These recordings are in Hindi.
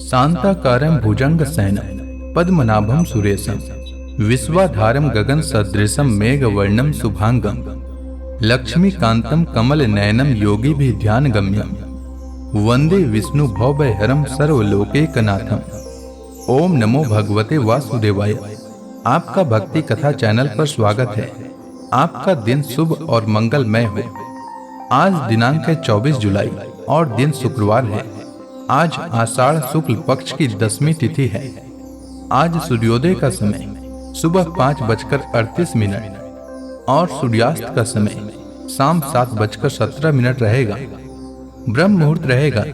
शांताकारं भुजंगशयनं पद्मनाभं सुरेशं विश्वाधारं गगन सदृशं मेघवर्णं शुभांगं लक्ष्मीकांतं कमलनयनं योगिभिः ध्यानगम्यं वंदे विष्णु भवभयहरं सर्वलोकैकनाथं। ओम नमो भगवते वासुदेवाय। आपका भक्ति कथा चैनल पर स्वागत है। आपका दिन शुभ और मंगलमय हो। आज दिनांक है 24 जुलाई और दिन शुक्रवार है। आज आषाढ़ शुक्ल पक्ष की 10वीं तिथि है। आज सूर्योदय का समय सुबह 5:38 और सूर्यास्त का समय शाम 7:17 रहेगा। ब्रह्म मुहूर्त रहेगा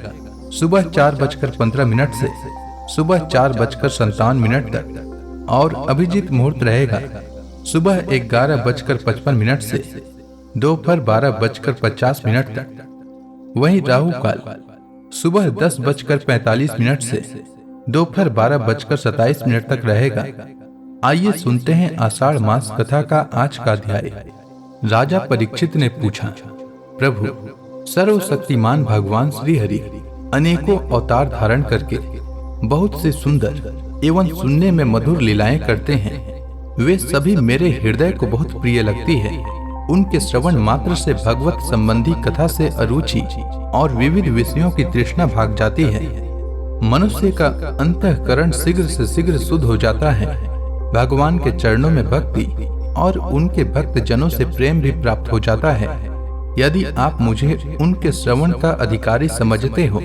सुबह 4:15 से सुबह 4:57 तक और अभिजीत मुहूर्त रहेगा सुबह 11:55 से दोपहर 12:50 तक। वहीं राहु काल सुबह 10:45 से दोपहर 12:27 तक रहेगा। आइए सुनते हैं आषाढ़ मास कथा का आज का अध्याय। राजा परीक्षित ने पूछा, प्रभु, सर्वशक्तिमान भगवान श्री हरि अनेकों अवतार धारण करके बहुत से सुंदर एवं सुनने में मधुर लीलाएं करते हैं। वे सभी मेरे हृदय को बहुत प्रिय लगती है। उनके श्रवण मात्र से भगवत संबंधी कथा से अरुचि और विविध विषयों की तृष्णा भाग जाती है। मनुष्य का अंतःकरण शीघ्र से शीघ्र शुद्ध हो जाता है। भगवान के चरणों में भक्ति और उनके भक्त जनों से प्रेम भी प्राप्त हो जाता है। यदि आप मुझे उनके श्रवण का अधिकारी समझते हो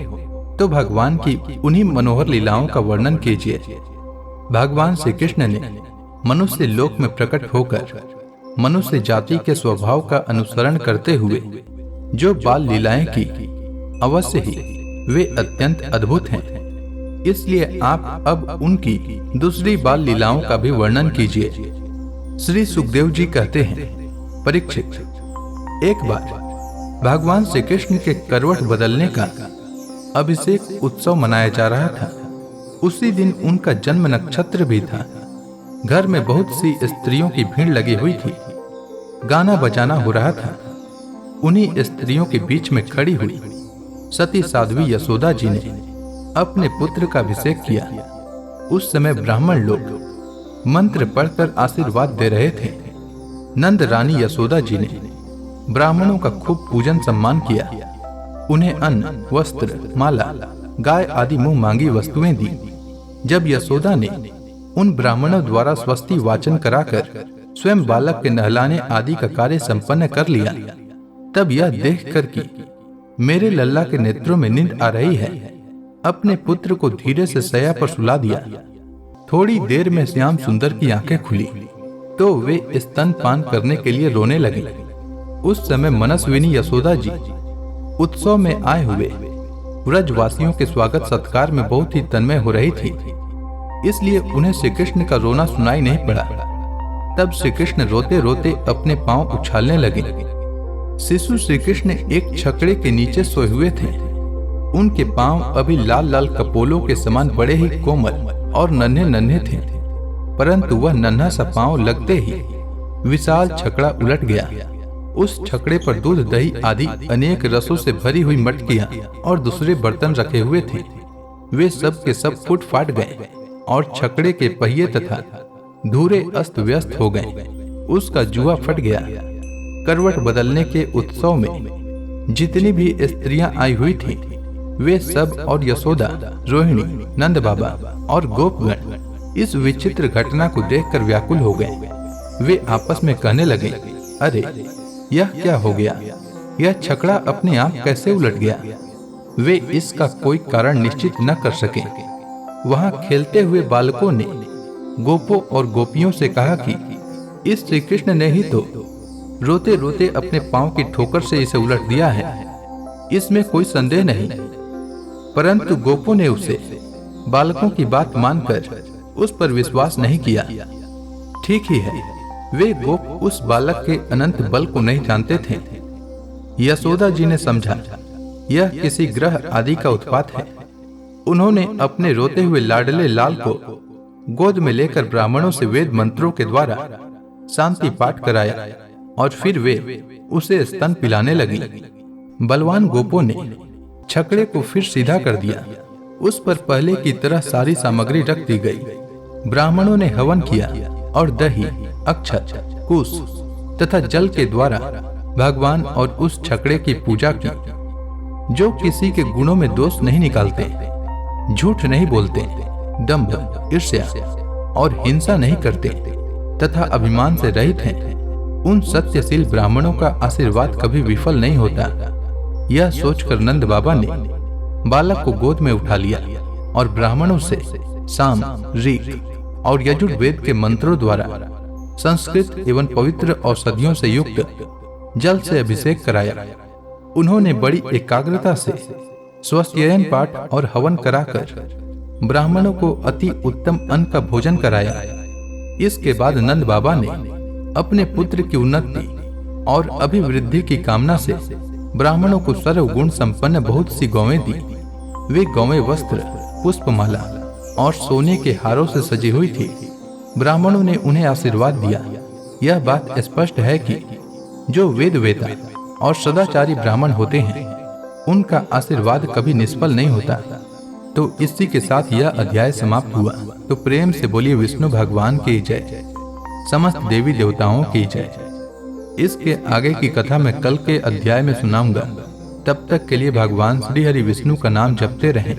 तो भगवान की उन्हीं मनोहर लीलाओं का वर्णन कीजिए। भगवान श्री कृष्ण ने मनुष्य लोक में प्रकट होकर मनुष्य जाति के स्वभाव का अनुसरण करते हुए जो बाल लीलाएं की, अवश्य ही वे अत्यंत अद्भुत हैं। इसलिए आप अब उनकी दूसरी बाल लीलाओं का भी वर्णन कीजिए। श्री सुखदेव जी कहते हैं, परीक्षित, एक बार भगवान श्री कृष्ण के करवट बदलने का अभिषेक उत्सव मनाया जा रहा था। उसी दिन उनका जन्म नक्षत्र भी था। घर में बहुत सी स्त्रियों की भीड़ लगी हुई थी। गाना बजाना हो रहा था। उन्हीं स्त्रियों के बीच में खड़ी हुई सती साध्वी यशोदा जी ने अपने पुत्र का अभिषेक किया। उस समय ब्राह्मण लोग मंत्र पढ़कर आशीर्वाद दे रहे थे। नंद रानी यशोदा जी ने ब्राह्मणों का खूब पूजन सम्मान किया। उन्हें अन्न, वस्त्र, माला, गाय आदि मुंह मांगी वस्तुएं दी। जब यशोदा ने उन ब्राह्मणों द्वारा स्वस्ति वाचन कराकर स्वयं बालक के नहलाने आदि का कार्य संपन्न कर लिया, तब यह देखकर कि मेरे लल्ला के नेत्रों में नींद आ रही है, अपने पुत्र को धीरे से शैया पर सुला दिया। थोड़ी देर में श्याम सुंदर की आंखें खुली तो वे स्तनपान करने के लिए रोने लगे। उस समय मनस्विनी यशोदा जी उत्सव में आए हुए व्रजवासियों के स्वागत सत्कार में बहुत ही तन्मय हो रही थी। इसलिए उन्हें श्री कृष्ण का रोना सुनाई नहीं पड़ा। तब श्री कृष्ण रोते रोते अपने पांव उछालने लगे। शिशु श्री कृष्ण एक छकड़े के नीचे सोए हुए थे। उनके पांव अभी लाल लाल कपोलों के समान बड़े ही कोमल और नन्हे नन्हे थे, परंतु वह नन्हा सा पांव लगते ही विशाल छकड़ा उलट गया। उस छकड़े पर दूध, दही आदि अनेक रसों से भरी हुई मटकियां और दूसरे बर्तन रखे हुए थे। वे सब के सब फूट फाट गए और छकड़े के पहिए तथा धूरे अस्त व्यस्त हो गए। उसका जुआ फट गया। करवट बदलने के उत्सव में जितनी भी स्त्रियां आई हुई थीं, वे सब और यशोदा, रोहिणी, नंद बाबा और गोपगण इस विचित्र घटना को देखकर व्याकुल हो गए। वे आपस में कहने लगे, अरे यह क्या हो गया? यह छकड़ा अपने आप कैसे उलट गया? वे इसका कोई कारण निश्चित न कर सके। वहां खेलते हुए बालकों ने गोपों और गोपियों से कहा कि इस श्री कृष्ण ने ही तो रोते रोते अपने पांव की ठोकर से इसे उलट दिया है, इसमें कोई संदेह नहीं। परंतु गोपों ने उसे बालकों की बात मानकर उस पर विश्वास नहीं किया। ठीक ही है, वे गोप उस बालक के अनंत बल को नहीं जानते थे। यशोदा जी ने समझा यह किसी ग्रह आदि का उत्पात है। उन्होंने अपने रोते हुए लाडले लाल को गोद में लेकर ब्राह्मणों से वेद मंत्रों के द्वारा शांति पाठ कराया और फिर वे उसे स्तन पिलाने लगी। बलवान गोपों ने छकड़े को फिर सीधा कर दिया। उस पर पहले की तरह सारी सामग्री रख दी गई। ब्राह्मणों ने हवन किया और दही, अक्षत, कुश तथा जल के द्वारा भगवान और उस छकड़े की पूजा की, जो किसी के गुणों में दोष नहीं निकालते, झूठ नहीं बोलते, दंभ, ईर्ष्या और हिंसा नहीं करते तथा अभिमान से रहित हैं। उन सत्यशील ब्राह्मणों का आशीर्वाद कभी विफल नहीं होता। यह सोचकर नंद बाबा ने बालक को गोद में उठा लिया और ब्राह्मणों से साम, ऋग और यजुर्वेद के मंत्रों द्वारा संस्कृत एवं पवित्र औषधियों से युक्त जल से अभिषेक कराया। उन्होंने बड़ी एकाग्रता से स्वस्त्ययन पाठ और हवन कराकर ब्राह्मणों को अति उत्तम अन्न का भोजन कराया। इसके बाद नंद बाबा ने अपने पुत्र की उन्नति और अभिवृद्धि की कामना से ब्राह्मणों को सर्वगुण संपन्न बहुत सी गौवें दी। वे गौवें वस्त्र, पुष्पमाला और सोने के हारों से सजी हुई थी। ब्राह्मणों ने उन्हें आशीर्वाद दिया। यह बात स्पष्ट है कि जो वेद वेता और सदाचारी ब्राह्मण होते हैं, उनका आशीर्वाद कभी निष्फल नहीं होता। तो इसी के साथ यह अध्याय समाप्त हुआ। तो प्रेम से बोलिए विष्णु भगवान की जय, समस्त देवी देवताओं की जय। इसके आगे की कथा मैं कल के अध्याय में सुनाऊंगा। तब तक के लिए भगवान श्री हरि विष्णु का नाम जपते रहें।